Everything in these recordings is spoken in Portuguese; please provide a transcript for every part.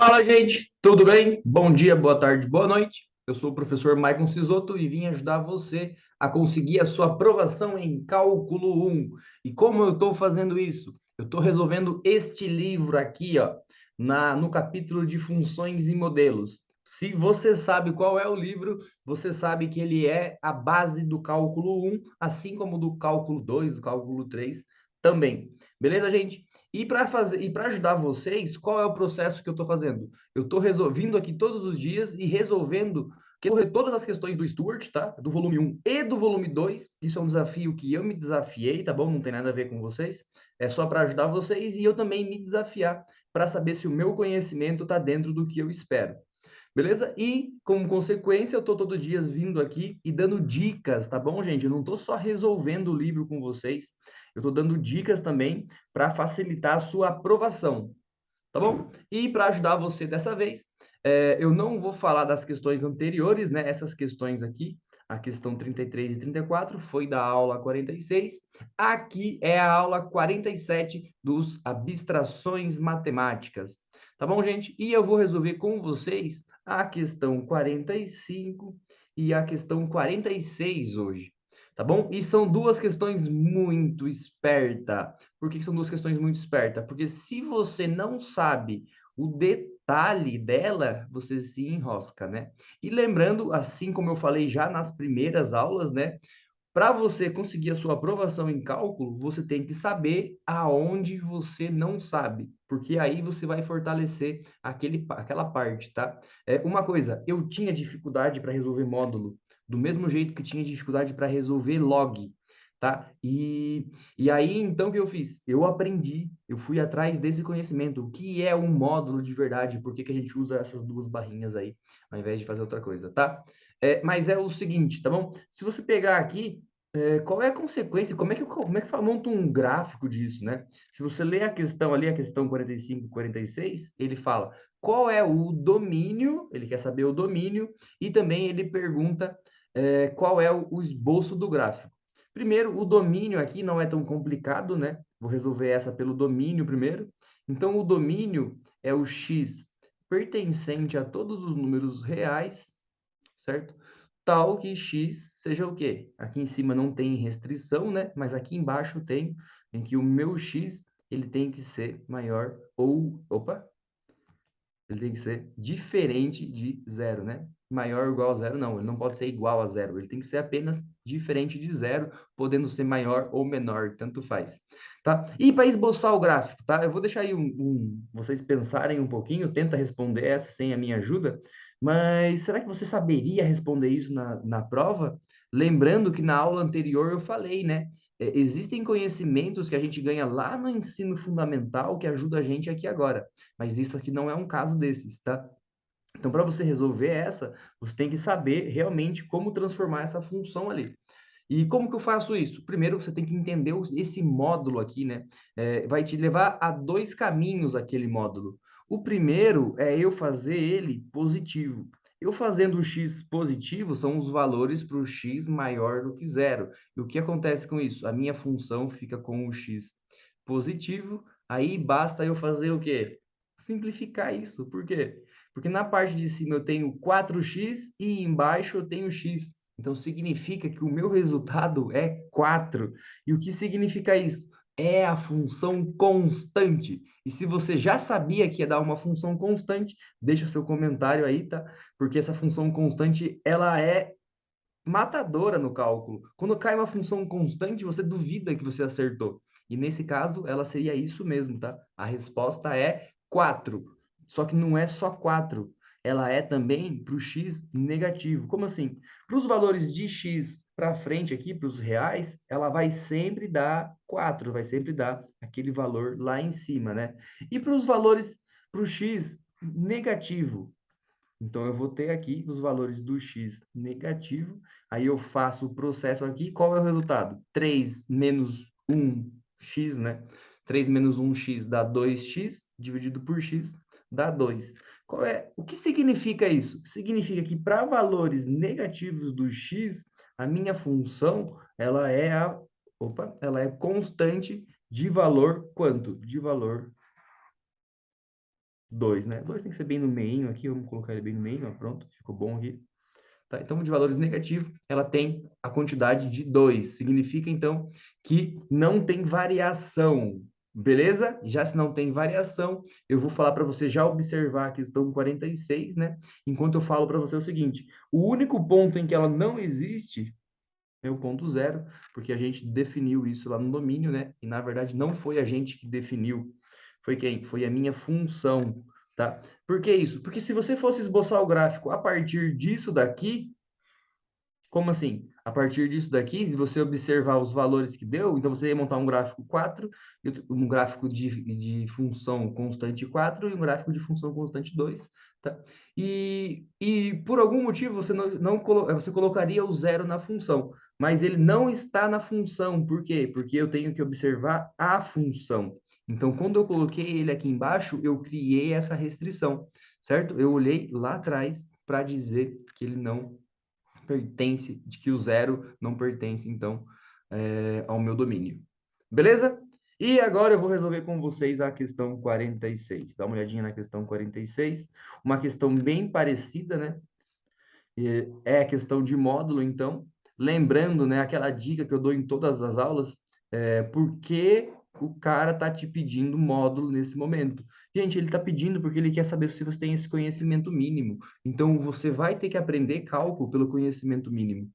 Fala, gente, tudo bem? Bom dia, boa tarde, boa noite. Eu sou o professor Maicon Sisoto e vim ajudar você a conseguir a sua aprovação em Cálculo 1. E como eu estou fazendo isso? Eu estou resolvendo este livro aqui, ó, no capítulo de funções e modelos. Se você sabe qual é o livro, você sabe que ele é a base do cálculo 1, assim como do cálculo 2, do cálculo 3 também. Beleza, gente? E para ajudar vocês, qual é o processo que eu estou fazendo? Eu estou resolvendo aqui todos os dias e resolvendo todas as questões do Stuart, tá? Do volume 1 e do volume 2. Isso é um desafio que eu me desafiei, tá bom? Não tem nada a ver com vocês. É só para ajudar vocês e eu também me desafiar para saber se o meu conhecimento está dentro do que eu espero. Beleza? E, como consequência, eu estou todo dia vindo aqui e dando dicas, tá bom, gente? Eu não estou só resolvendo o livro com vocês, eu estou dando dicas também para facilitar a sua aprovação, tá bom? E para ajudar você dessa vez, eu não vou falar das questões anteriores, né? Essas questões aqui, a questão 33 e 34 foi da aula 46. Aqui é a aula 47 dos abstrações matemáticas. Tá bom, gente? E eu vou resolver com vocês a questão 45 e a questão 46 hoje. Tá bom? E são duas questões muito espertas. Por que são duas questões muito espertas? Porque se você não sabe o detalhe dela, você se enrosca, né? E lembrando, assim como eu falei já nas primeiras aulas, né? Para você conseguir a sua aprovação em cálculo, você tem que saber aonde você não sabe, porque aí você vai fortalecer aquela parte, tá? Uma coisa, eu tinha dificuldade para resolver módulo, do mesmo jeito que tinha dificuldade para resolver log, tá? E aí, então, o que eu fiz? Eu aprendi, eu fui atrás desse conhecimento, o que é um módulo de verdade, por que que a gente usa essas duas barrinhas aí, ao invés de fazer outra coisa, tá? Mas é o seguinte, tá bom? Se você pegar aqui, qual é a consequência? Como é que monta um gráfico disso, né? Se você ler a questão ali, a questão 45 e 46, ele fala qual é o domínio, ele quer saber o domínio, e também ele pergunta qual é o esboço do gráfico. Primeiro, o domínio aqui não é tão complicado, né? Vou resolver essa pelo domínio primeiro. Então, o domínio é o x pertencente a todos os números reais, certo? Tal que x seja o quê? Aqui em cima não tem restrição, né? Mas aqui embaixo tem, em que o meu x, ele tem que ser maior ou, opa, ele tem que ser diferente de zero, né? Maior ou igual a zero, não, ele não pode ser igual a zero, ele tem que ser apenas diferente de zero, podendo ser maior ou menor, tanto faz, tá? E para esboçar o gráfico, tá? Eu vou deixar aí vocês pensarem um pouquinho, tenta responder essa sem a minha ajuda, mas será que você saberia responder isso na prova? Lembrando que na aula anterior eu falei, né? Existem conhecimentos que a gente ganha lá no ensino fundamental que ajuda a gente aqui agora, mas isso aqui não é um caso desses, tá? Então, para você resolver essa, você tem que saber realmente como transformar essa função ali. E como que eu faço isso? Primeiro, você tem que entender esse módulo aqui, né? Vai te levar a dois caminhos aquele módulo. O primeiro é eu fazer ele positivo. Eu fazendo o x positivo são os valores para o x maior do que zero. E o que acontece com isso? A minha função fica com o x positivo, aí basta eu fazer o quê? Simplificar isso. Por quê? Porque na parte de cima eu tenho 4x e embaixo eu tenho x. Então, significa que o meu resultado é 4. E o que significa isso? É a função constante. E se você já sabia que ia dar uma função constante, deixa seu comentário aí, tá? Porque essa função constante, ela é matadora no cálculo. Quando cai uma função constante, você duvida que você acertou. E nesse caso, ela seria isso mesmo, tá? A resposta é 4. Só que não é só 4. Ela é também para o x negativo. Como assim? Para os valores de x para frente aqui, para os reais, ela vai sempre dar 4, vai sempre dar aquele valor lá em cima, né? E para os valores, para o x negativo, então, eu vou ter aqui os valores do x negativo, aí eu faço o processo aqui, qual é o resultado? 3 menos 1x, né? 3 menos 1x dá 2x, dividido por x dá 2. O que significa isso? Significa que para valores negativos do x, a minha função, ela é constante de valor quanto? De valor 2, né? 2 tem que ser bem no meio aqui, vamos colocar ele bem no meio, ó, pronto, ficou bom aqui. Tá? Então, de valores negativos, ela tem a quantidade de 2. Significa, então, que não tem variação. Beleza? Já se não tem variação, eu vou falar para você já observar a questão 46, né? Enquanto eu falo para você o seguinte: o único ponto em que ela não existe é o ponto zero, porque a gente definiu isso lá no domínio, né? E na verdade não foi a gente que definiu, foi quem? Foi a minha função, tá? Por que isso? Porque se você fosse esboçar o gráfico a partir disso daqui, como assim? A partir disso daqui, se você observar os valores que deu, então você ia montar um gráfico 4, um gráfico de função constante 4 e um gráfico de função constante 2, tá? E por algum motivo você você colocaria o zero na função, mas ele não está na função. Por quê? Porque eu tenho que observar a função. Então, quando eu coloquei ele aqui embaixo, eu criei essa restrição, certo? Eu olhei lá atrás para dizer que ele não pertence, de que o zero não pertence, então, ao meu domínio. Beleza? E agora eu vou resolver com vocês a questão 46. Dá uma olhadinha na questão 46. Uma questão bem parecida, né? É a questão de módulo, então. Lembrando, né, aquela dica que eu dou em todas as aulas, por que o cara tá te pedindo módulo nesse momento? Gente, ele tá pedindo porque ele quer saber se você tem esse conhecimento mínimo. Então, você vai ter que aprender cálculo pelo conhecimento mínimo,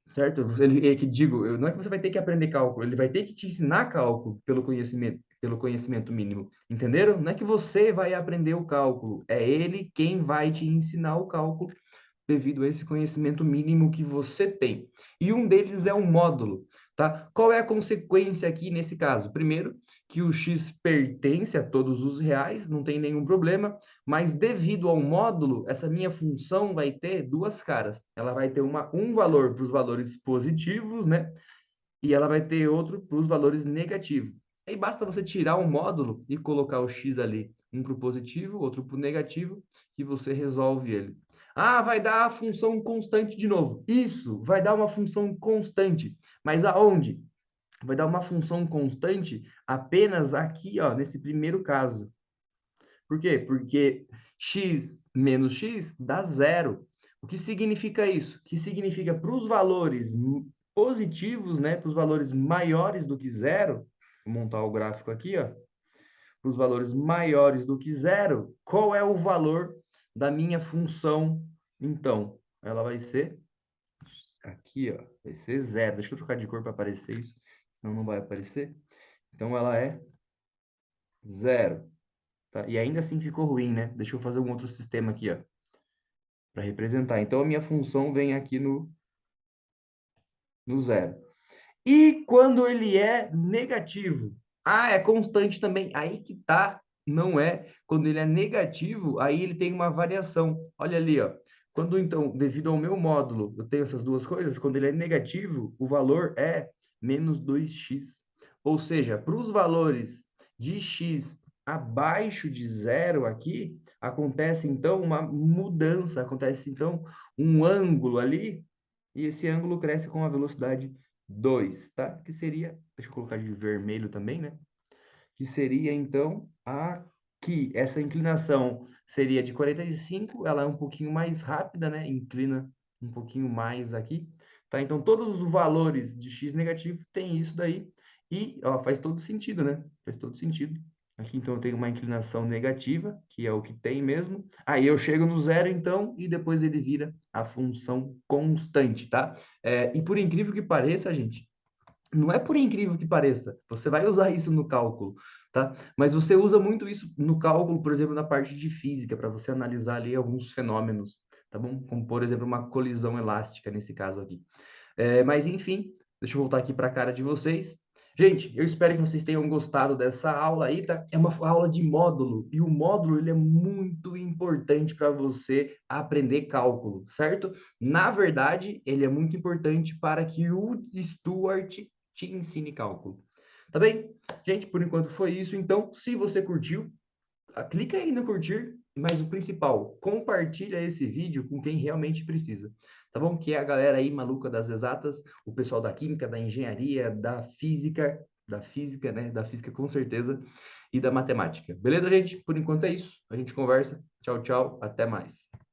certo? Ele, é que digo, não é que você vai ter que aprender cálculo, ele vai ter que te ensinar cálculo pelo conhecimento mínimo. Entenderam? Não é que você vai aprender o cálculo, é ele quem vai te ensinar o cálculo devido a esse conhecimento mínimo que você tem. E um deles é um módulo, tá? Qual é a consequência aqui nesse caso? Primeiro, que o x pertence a todos os reais, não tem nenhum problema, mas devido ao módulo, essa minha função vai ter duas caras. Ela vai ter um valor para os valores positivos, né? E ela vai ter outro para os valores negativos. Aí basta você tirar um módulo e colocar o x ali, um para o positivo, outro para o negativo, que você resolve ele. Ah, vai dar a função constante de novo. Isso, vai dar uma função constante. Mas aonde? Vai dar uma função constante apenas aqui, ó, nesse primeiro caso. Por quê? Porque x menos x dá zero. O que significa isso? Que significa para os valores positivos, né, para os valores maiores do que zero, vou montar o gráfico aqui, ó, para os valores maiores do que zero, qual é o valor da minha função? Então, ela vai ser aqui, ó, vai ser zero. Deixa eu trocar de cor para aparecer isso, senão não vai aparecer. Então, ela é zero. Tá? E ainda assim ficou ruim, né? Deixa eu fazer um outro sistema aqui, ó, para representar. Então, a minha função vem aqui no zero. E quando ele é negativo? Ah, é constante também. Aí que tá, não é. Quando ele é negativo, aí ele tem uma variação. Olha ali, ó. Quando, então, devido ao meu módulo, eu tenho essas duas coisas, quando ele é negativo, o valor é menos 2x. Ou seja, para os valores de x abaixo de zero aqui, acontece, então, uma mudança, acontece, então, um ângulo ali, e esse ângulo cresce com a velocidade 2, tá? Que seria, deixa eu colocar de vermelho também, né? Que seria, então, aqui. Essa inclinação seria de 45, ela é um pouquinho mais rápida, né? Inclina um pouquinho mais aqui, tá? Então, todos os valores de x negativo tem isso daí. E, ó, faz todo sentido, né? Faz todo sentido. Aqui, então, eu tenho uma inclinação negativa, que é o que tem mesmo. Aí eu chego no zero, então, e depois ele vira a função constante, tá? E por incrível que pareça, gente, não é por incrível que pareça, você vai usar isso no cálculo, tá? Mas você usa muito isso no cálculo, por exemplo, na parte de física, para você analisar ali alguns fenômenos, tá bom? Como, por exemplo, uma colisão elástica, nesse caso aqui. Mas, enfim, deixa eu voltar aqui para a cara de vocês. Gente, eu espero que vocês tenham gostado dessa aula aí, tá? É uma aula de módulo, e o módulo ele é muito importante para você aprender cálculo, certo? Na verdade, ele é muito importante para que o Stuart te ensine cálculo. Tá bem? Gente, por enquanto foi isso. Então, se você curtiu, clica aí no curtir, mas o principal, compartilha esse vídeo com quem realmente precisa, tá bom? Que é a galera aí maluca das exatas, o pessoal da química, da engenharia, da física, né? Da física com certeza. e da matemática. Beleza, gente? Por enquanto é isso. A gente conversa. Tchau, tchau. Até mais.